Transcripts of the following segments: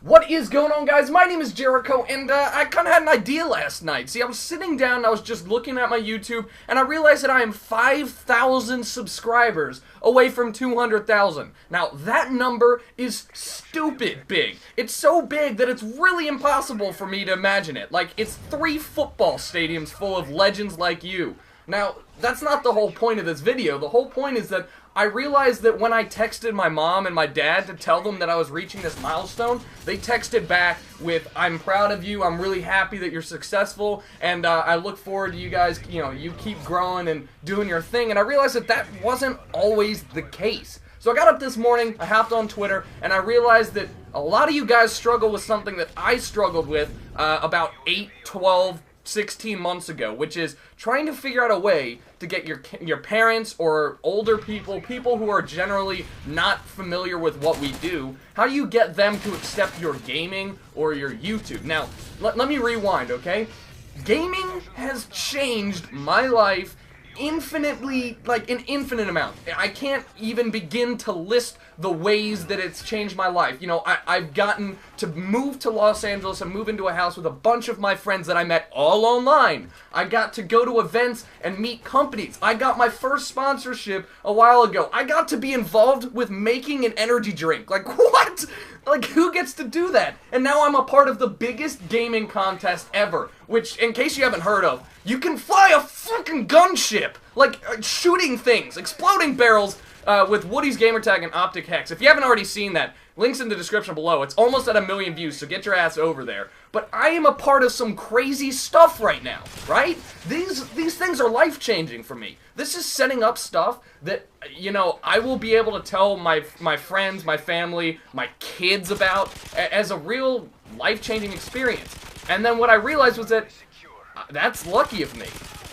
What is going on, guys? My name is Jericho, and I kind of had an idea last night. See, I was sitting down and I was just looking at my YouTube, and I realized that I am 5,000 subscribers away from 200,000. Now, that number is stupid big. It's so big that it's really impossible for me to imagine it. Like, it's 3 football stadiums full of legends like you. Now, that's not the whole point of this video. The whole point is that I realized that when I texted my mom and my dad to tell them that I was reaching this milestone, they texted back with, "I'm proud of you, I'm really happy that you're successful, and I look forward to you guys, you keep growing and doing your thing." And I realized that that wasn't always the case. So I got up this morning, I hopped on Twitter, and I realized that a lot of you guys struggle with something that I struggled with about 8, 12, 16 months ago, which is trying to figure out a way to get your parents or older people who are generally not familiar with what we do, how do you get them to accept your gaming or your YouTube? Now, let me rewind, okay? Gaming has changed my life infinitely, like an infinite amount. I can't even begin to list the ways that it's changed my life. I've gotten to move to Los Angeles and move into a house with a bunch of my friends that I met all online. I got to go to events and meet companies. I got my first sponsorship a while ago. I got to be involved with making an energy drink. Like, what? Like, who gets to do that? And now I'm a part of the biggest gaming contest ever, which, in case you haven't heard of, you can fly a fucking gunship! Like, shooting things, exploding barrels, with Woody's Gamertag and Optic Hex. If you haven't already seen that, links in the description below. It's almost at 1 million views, so get your ass over there. But I am a part of some crazy stuff right now, right? These things are life-changing for me. This is setting up stuff that, I will be able to tell my friends, my family, my kids about as a real life-changing experience. And then what I realized was that that's lucky of me.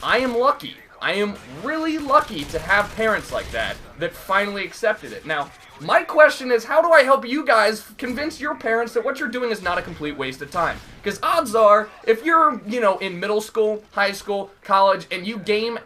I am lucky. I am really lucky to have parents like that finally accepted it. Now, my question is, how do I help you guys convince your parents that what you're doing is not a complete waste of time? Because odds are, if you're, in middle school, high school, college, and you game,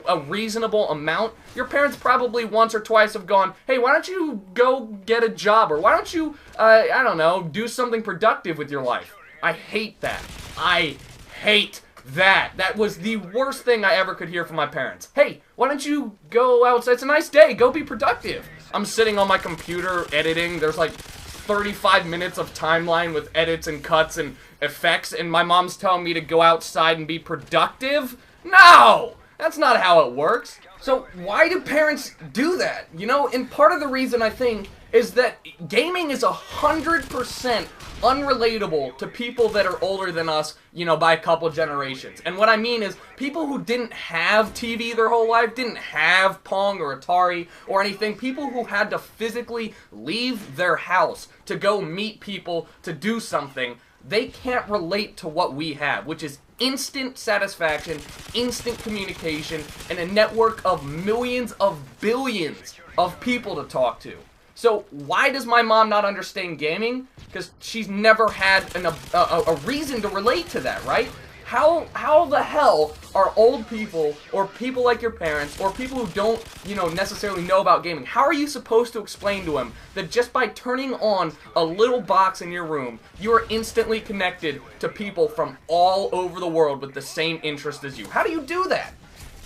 a reasonable amount, your parents probably once or twice have gone, "Hey, why don't you go get a job?" Or "Why don't you, I don't know, do something productive with your life?" I hate that. I hate that. That was the worst thing I ever could hear from my parents. "Hey, why don't you go outside? It's a nice day. Go be productive." I'm sitting on my computer editing. There's like 35 minutes of timeline with edits and cuts and effects, and my mom's telling me to go outside and be productive? No! That's not how it works. So why do parents do that? And part of the reason, I think, is that gaming is 100% unrelatable to people that are older than us, by a couple generations. And what I mean is, people who didn't have TV their whole life, didn't have Pong or Atari or anything, people who had to physically leave their house to go meet people to do something, they can't relate to what we have, which is instant satisfaction, instant communication, and a network of millions of billions of people to talk to. So why does my mom not understand gaming? Because she's never had a reason to relate to that, right? How the hell are old people, or people like your parents, or people who don't, necessarily know about gaming, how are you supposed to explain to them that just by turning on a little box in your room, you are instantly connected to people from all over the world with the same interest as you? How do you do that?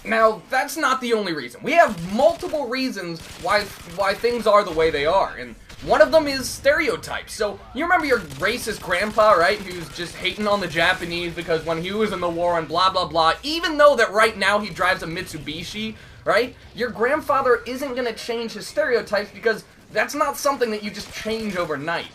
Now, that's not the only reason. We have multiple reasons why things are the way they are, and one of them is stereotypes. So, you remember your racist grandpa, right, who's just hating on the Japanese because when he was in the war and blah, blah, blah, even though that right now he drives a Mitsubishi, right, your grandfather isn't going to change his stereotypes because that's not something that you just change overnight.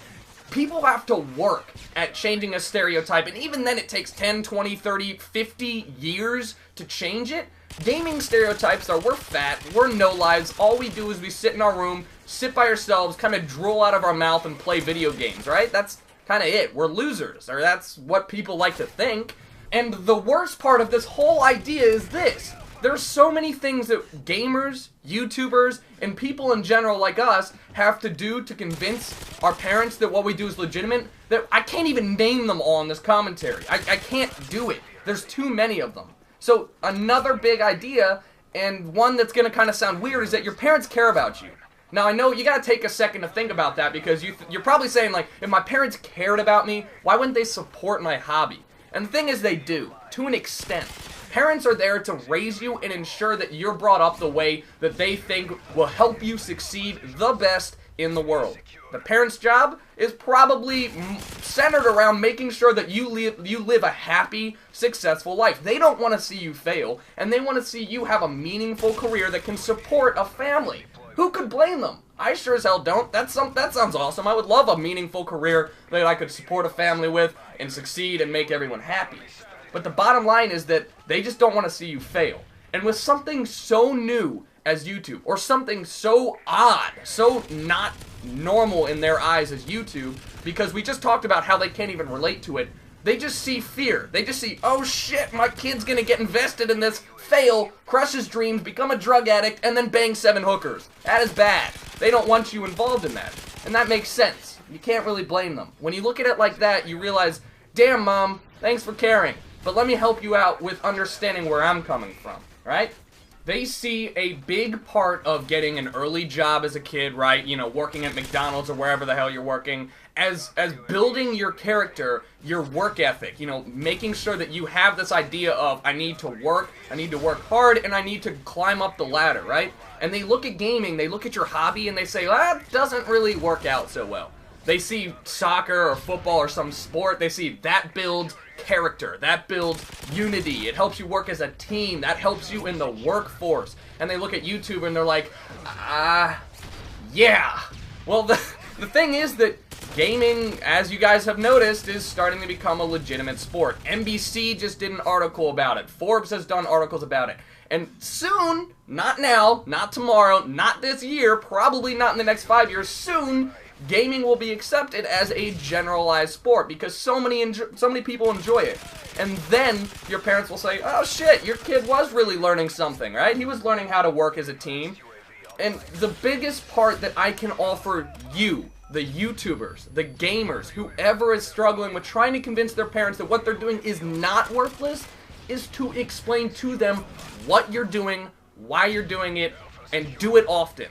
People have to work at changing a stereotype, and even then it takes 10, 20, 30, 50 years to change it. Gaming stereotypes are, we're fat, we're no lives, all we do is we sit in our room, sit by ourselves, kind of drool out of our mouth and play video games, right? That's kind of it. We're losers, or that's what people like to think. And the worst part of this whole idea is this. There's so many things that gamers, YouTubers, and people in general like us have to do to convince our parents that what we do is legitimate, that I can't even name them all in this commentary. I can't do it. There's too many of them. So another big idea, and one that's going to kind of sound weird, is that your parents care about you. Now, I know you gotta take a second to think about that, because you're probably saying, like, if my parents cared about me, why wouldn't they support my hobby? And the thing is, they do, to an extent. Parents are there to raise you and ensure that you're brought up the way that they think will help you succeed the best in the world. The parent's job is probably centered around making sure that you live a happy, successful life. They don't want to see you fail, and they want to see you have a meaningful career that can support a family. Who could blame them? I sure as hell don't. That sounds awesome. I would love a meaningful career that I could support a family with and succeed and make everyone happy. But the bottom line is that they just don't want to see you fail. And with something so new as YouTube, or something so odd, so not normal in their eyes as YouTube, because we just talked about how they can't even relate to it, they just see fear. They just see, oh shit, my kid's gonna get invested in this, fail, crush his dreams, become a drug addict, and then bang 7 hookers. That is bad. They don't want you involved in that. And that makes sense. You can't really blame them. When you look at it like that, you realize, damn mom, thanks for caring, but let me help you out with understanding where I'm coming from, right? They see a big part of getting an early job as a kid, right? You know, working at McDonald's or wherever the hell you're working, as building your character, your work ethic, you know, making sure that you have this idea of, I need to work hard, and I need to climb up the ladder, right? And they look at gaming, they look at your hobby, and they say, well, that doesn't really work out so well. They see soccer or football or some sport, they see that builds character, that builds unity, it helps you work as a team, that helps you in the workforce. And they look at YouTube and they're like, yeah. Well, the thing is that gaming, as you guys have noticed, is starting to become a legitimate sport. NBC just did an article about it. Forbes has done articles about it. And soon, not now, not tomorrow, not this year, probably not in the next 5 years, soon, gaming will be accepted as a generalized sport because so many people enjoy it. And then your parents will say, oh shit, your kid was really learning something, right? He was learning how to work as a team. And the biggest part that I can offer you, the YouTubers, the gamers, whoever is struggling with trying to convince their parents that what they're doing is not worthless, is to explain to them what you're doing, why you're doing it, and do it often.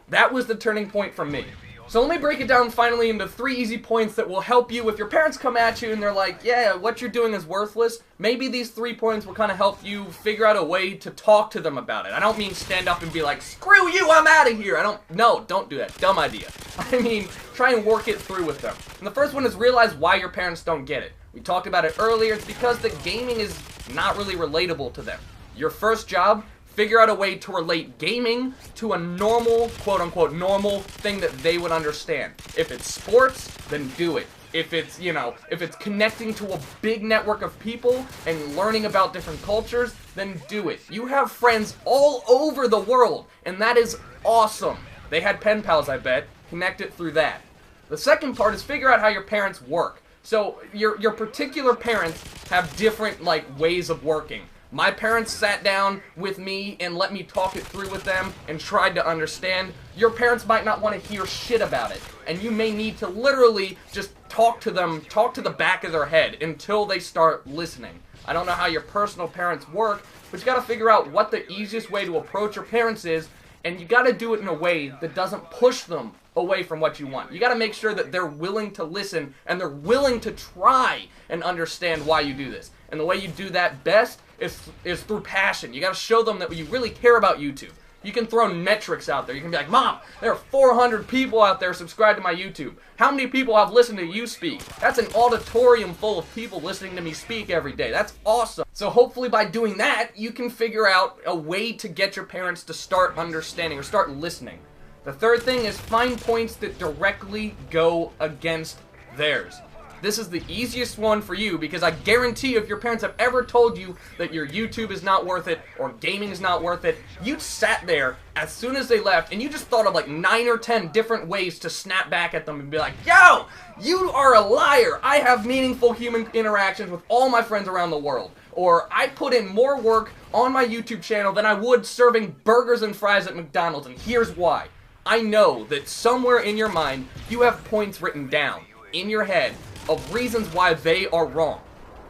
That was the turning point for me. So let me break it down finally into 3 easy points that will help you if your parents come at you and they're like, yeah, what you're doing is worthless. Maybe these 3 points will kind of help you figure out a way to talk to them about it. I don't mean stand up and be like, screw you, I'm out of here. Don't do that. Dumb idea. I mean, try and work it through with them. And the first one is realize why your parents don't get it. We talked about it earlier. It's because the gaming is not really relatable to them. Your first job, figure out a way to relate gaming to a normal, quote-unquote, normal thing that they would understand. If it's sports, then do it. If it's, if it's connecting to a big network of people and learning about different cultures, then do it. You have friends all over the world, and that is awesome. They had pen pals, I bet. Connect it through that. The second part is figure out how your parents work. So, your particular parents have different, ways of working. My parents sat down with me and let me talk it through with them and tried to understand. Your parents might not want to hear shit about it, and you may need to literally just talk to them, talk to the back of their head until they start listening. I don't know how your personal parents work, but you gotta figure out what the easiest way to approach your parents is, and you gotta do it in a way that doesn't push them away from what you want. You gotta make sure that they're willing to listen and they're willing to try and understand why you do this. And the way you do that best is through passion. You gotta show them that you really care about YouTube. You can throw metrics out there. You can be like, Mom, there are 400 people out there subscribed to my YouTube. How many people have listened to you speak? That's an auditorium full of people listening to me speak every day. That's awesome. So hopefully by doing that, you can figure out a way to get your parents to start understanding or start listening. The third thing is find points that directly go against theirs. This is the easiest one for you because I guarantee if your parents have ever told you that your YouTube is not worth it or gaming is not worth it, you sat there as soon as they left and you just thought of 9 or 10 different ways to snap back at them and be like, yo, you are a liar. I have meaningful human interactions with all my friends around the world. Or I put in more work on my YouTube channel than I would serving burgers and fries at McDonald's, and here's why. I know that somewhere in your mind you have points written down in your head of reasons why they are wrong.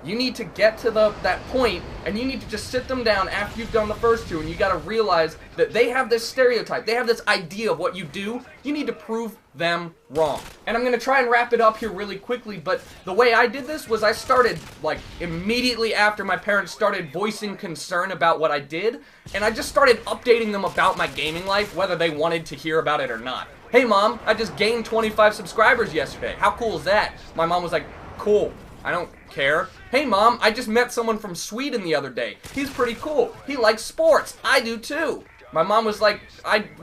You need to get to that point, and you need to just sit them down after you've done the first two, and you gotta realize that they have this stereotype, they have this idea of what you do. You need to prove them wrong. And I'm gonna try and wrap it up here really quickly, but the way I did this was I started, like, immediately after my parents started voicing concern about what I did, and I just started updating them about my gaming life, whether they wanted to hear about it or not. Hey mom, I just gained 25 subscribers yesterday. How cool is that? My mom was like, cool. I don't care. Hey mom, I just met someone from Sweden the other day. He's pretty cool. He likes sports. I do too. My mom was like,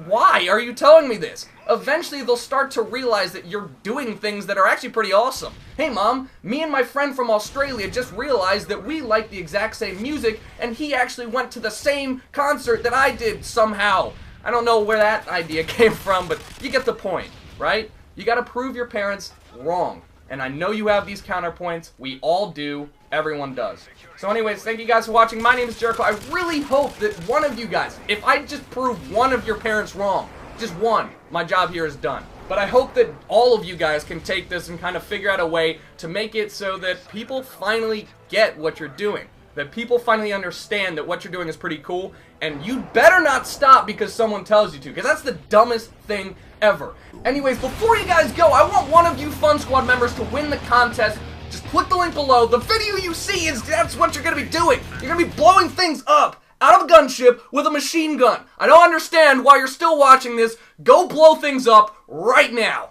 why are you telling me this? Eventually they'll start to realize that you're doing things that are actually pretty awesome. Hey mom, me and my friend from Australia just realized that we like the exact same music, and he actually went to the same concert that I did somehow. I don't know where that idea came from, but you get the point, right? You gotta prove your parents wrong. And I know you have these counterpoints. We all do. Everyone does. So anyways, thank you guys for watching. My name is Jericho. I really hope that one of you guys, if I just prove one of your parents wrong, just one, my job here is done. But I hope that all of you guys can take this and kind of figure out a way to make it so that people finally get what you're doing. That people finally understand that what you're doing is pretty cool, and you better not stop because someone tells you to, because that's the dumbest thing ever. Anyways, before you guys go, I want one of you Fun Squad members to win the contest. Just click the link below. The video you see that's what you're going to be doing. You're going to be blowing things up out of a gunship with a machine gun. I don't understand why you're still watching this. Go blow things up right now.